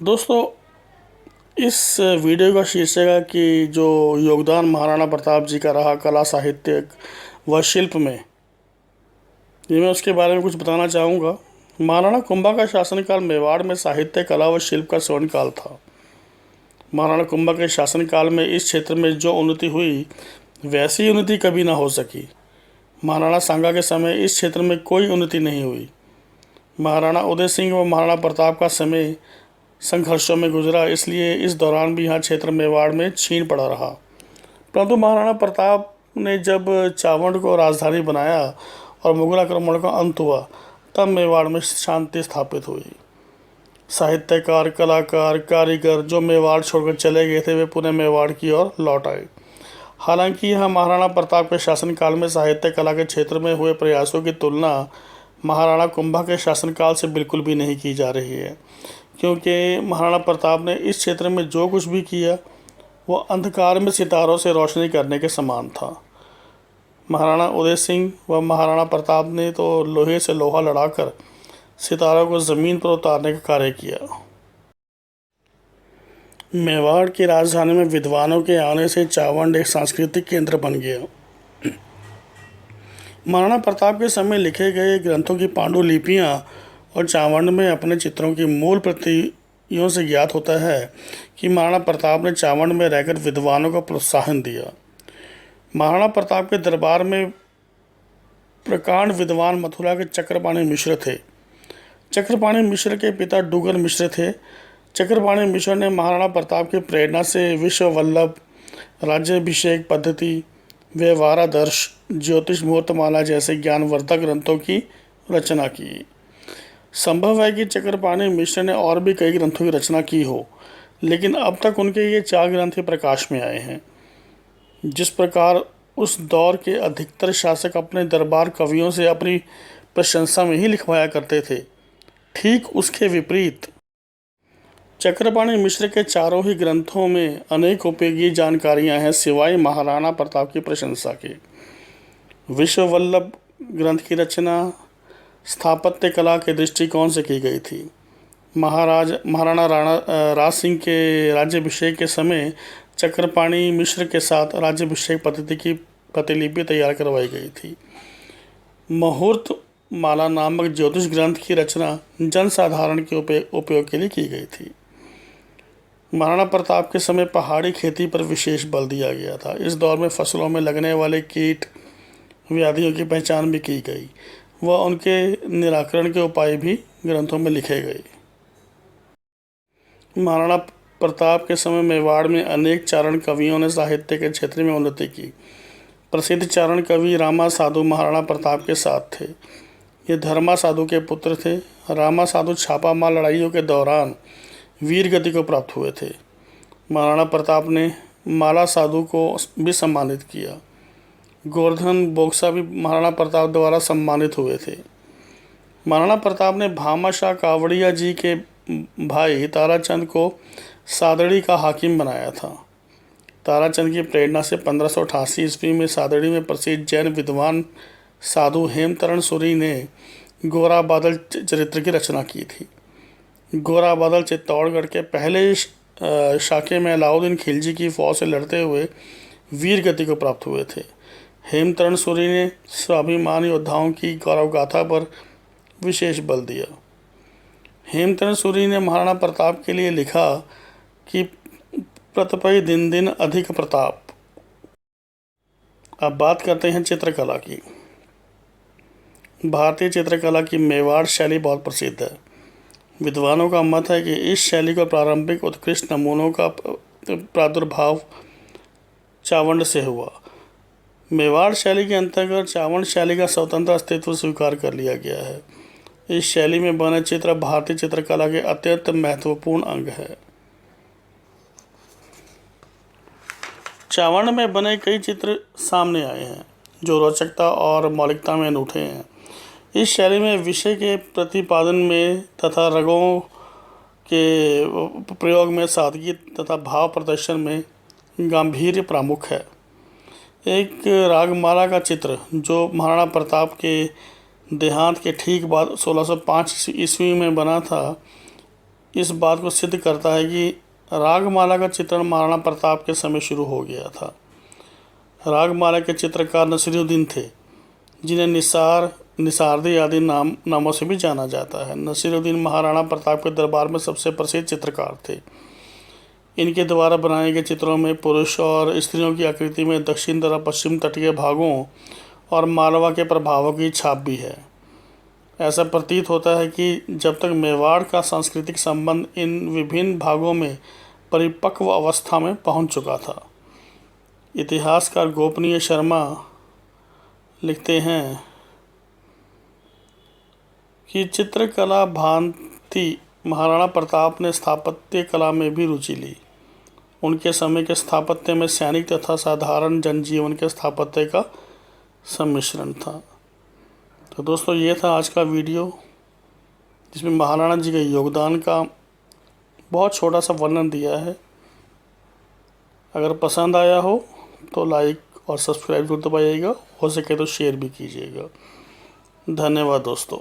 दोस्तों, इस वीडियो का शीर्षक है कि जो योगदान महाराणा प्रताप जी का रहा कला साहित्य व शिल्प में, ये मैं उसके बारे में कुछ बताना चाहूँगा। महाराणा कुंभा का शासनकाल मेवाड़ में साहित्य, कला व शिल्प का स्वर्णकाल था। महाराणा कुंभा के शासनकाल में इस क्षेत्र में जो उन्नति हुई, वैसी उन्नति कभी ना हो सकी। महाराणा सांगा के समय इस क्षेत्र में कोई उन्नति नहीं हुई। महाराणा उदय सिंह व महाराणा प्रताप का समय संघर्षों में गुजरा, इसलिए इस दौरान भी यहाँ क्षेत्र मेवाड़ में छीन पड़ा रहा। परंतु महाराणा प्रताप ने जब चावंड को राजधानी बनाया और मुगल आक्रमण का अंत हुआ, तब मेवाड़ में शांति स्थापित हुई। साहित्यकार, कलाकार, कारीगर जो मेवाड़ छोड़कर चले गए थे, वे पुनः मेवाड़ की ओर लौट आए। हालांकि यहाँ महाराणा प्रताप के शासनकाल में साहित्य कला के क्षेत्र में हुए प्रयासों की तुलना महाराणा कुंभा के शासनकाल से बिल्कुल भी नहीं की जा रही है, क्योंकि महाराणा प्रताप ने इस क्षेत्र में जो कुछ भी किया वो अंधकार में सितारों से रोशनी करने के समान था। महाराणा उदय सिंह व महाराणा प्रताप ने तो लोहे से लोहा लड़ाकर सितारों को ज़मीन पर उतारने का कार्य किया। मेवाड़ की राजधानी में विद्वानों के आने से चावंड एक सांस्कृतिक केंद्र बन गया। महाराणा प्रताप के समय लिखे गए ग्रंथों की पांडुलिपियाँ और चावंड में अपने चित्रों की मूल प्रतियों से ज्ञात होता है कि महाराणा प्रताप ने चावंड में रहकर विद्वानों को प्रोत्साहन दिया। महाराणा प्रताप के दरबार में प्रकांड विद्वान मथुरा के चक्रपाणि मिश्र थे। चक्रपाणि मिश्र के पिता डूगर मिश्र थे। चक्रपाणि मिश्र ने महाराणा प्रताप की प्रेरणा से विश्व वल्लभ, राज्याभिषेक पद्धति, व्यवहारादर्श, ज्योतिष मुहूर्तमाला जैसे ज्ञानवर्धक ग्रंथों की रचना की। संभव है कि चक्रपाणि मिश्र ने और भी कई ग्रंथों की रचना की हो, लेकिन अब तक उनके ये 4 ग्रंथ ही प्रकाश में आए हैं। जिस प्रकार उस दौर के अधिकतर शासक अपने दरबार कवियों से अपनी प्रशंसा में ही लिखवाया करते थे, ठीक उसके विपरीत चक्रपाणि मिश्र के चारों ही ग्रंथों में अनेक उपयोगी जानकारियां हैं, सिवाय महाराणा प्रताप की प्रशंसा के। विश्व वल्लभ ग्रंथ की रचना स्थापत्य कला के दृष्टिकोण से की गई थी। महाराणा राज सिंह के राज्याभिषेक के समय चक्रपाणि मिश्र के साथ राज्याभिषेक पद्धति की प्रतिलिपि तैयार करवाई गई थी। मुहूर्त माला नामक ज्योतिष ग्रंथ की रचना जनसाधारण के उपयोग के लिए की गई थी। महाराणा प्रताप के समय पहाड़ी खेती पर विशेष बल दिया गया था। इस दौर में फसलों में लगने वाले कीट व्याधियों की पहचान भी की गई व उनके निराकरण के उपाय भी ग्रंथों में लिखे गए। महाराणा प्रताप के समय मेवाड़ में अनेक चारण कवियों ने साहित्य के क्षेत्र में उन्नति की। प्रसिद्ध चारण कवि रामा साधु महाराणा प्रताप के साथ थे। ये धर्मा साधु के पुत्र थे। रामा साधु छापामार लड़ाइयों के दौरान वीर गति को प्राप्त हुए थे। महाराणा प्रताप ने माला साधु को भी सम्मानित किया। गोवर्धन बोक्सा भी महाराणा प्रताप द्वारा सम्मानित हुए थे। महाराणा प्रताप ने भामाशाह कावड़िया जी के भाई ताराचंद को सादड़ी का हाकिम बनाया था। ताराचंद की प्रेरणा से 1588 ईस्वी में सादड़ी में प्रसिद्ध जैन विद्वान साधु हेमतरण सूरी ने गोरा बादल चरित्र की रचना की थी। गोरा बादल चित्तौड़गढ़ के पहले शाखे में अलाउद्दीन खिलजी की फौज से लड़ते हुए वीर गति को प्राप्त हुए थे। हेमतरण सूरी ने स्वाभिमान योद्धाओं की गौरव गाथा पर विशेष बल दिया। हेमतरण सूरी ने महाराणा प्रताप के लिए लिखा कि प्रतपय दिन दिन अधिक प्रताप। अब बात करते हैं चित्रकला की। भारतीय चित्रकला की मेवाड़ शैली बहुत प्रसिद्ध है। विद्वानों का मत है कि इस शैली को प्रारंभिक उत्कृष्ट नमूनों का प्रादुर्भाव चावंड से हुआ। मेवाड़ शैली के अंतर्गत चावंड शैली का स्वतंत्र अस्तित्व स्वीकार कर लिया गया है। इस शैली में बने चित्र भारतीय चित्रकला के अत्यंत महत्वपूर्ण अंग है। चावंड में बने कई चित्र सामने आए हैं जो रोचकता और मौलिकता में अनूठे हैं। इस शैली में विषय के प्रतिपादन में तथा रंगों के प्रयोग में सादगी तथा भाव प्रदर्शन में गांधीर्य प्रमुख है। एक रागमाला का चित्र जो महाराणा प्रताप के देहांत के ठीक बाद 1605 ईस्वी में बना था, इस बात को सिद्ध करता है कि रागमाला का चित्रण महाराणा प्रताप के समय शुरू हो गया था। रागमाला के चित्रकार नसीरुद्दीन थे, जिन्हें निसारदी आदि नामों से भी जाना जाता है। नसीरुद्दीन महाराणा प्रताप के दरबार में सबसे प्रसिद्ध चित्रकार थे। इनके द्वारा बनाए गए चित्रों में पुरुष और स्त्रियों की आकृति में दक्षिण तथा पश्चिम तटीय भागों और मालवा के प्रभावों की छाप भी है। ऐसा प्रतीत होता है कि जब तक मेवाड़ का सांस्कृतिक संबंध इन विभिन्न भागों में परिपक्व अवस्था में पहुंच चुका था। इतिहासकार गोपनीय शर्मा लिखते हैं कि चित्रकला भांति महाराणा प्रताप ने स्थापत्य कला में भी रुचि ली। उनके समय के स्थापत्य में सैनिक तथा साधारण जनजीवन के स्थापत्य का सम्मिश्रण था। तो दोस्तों, ये था आज का वीडियो, जिसमें महाराणा जी के योगदान का बहुत छोटा सा वर्णन दिया है। अगर पसंद आया हो तो लाइक और सब्सक्राइब जरूर दबाइएगा, हो सके तो शेयर भी कीजिएगा। धन्यवाद दोस्तों।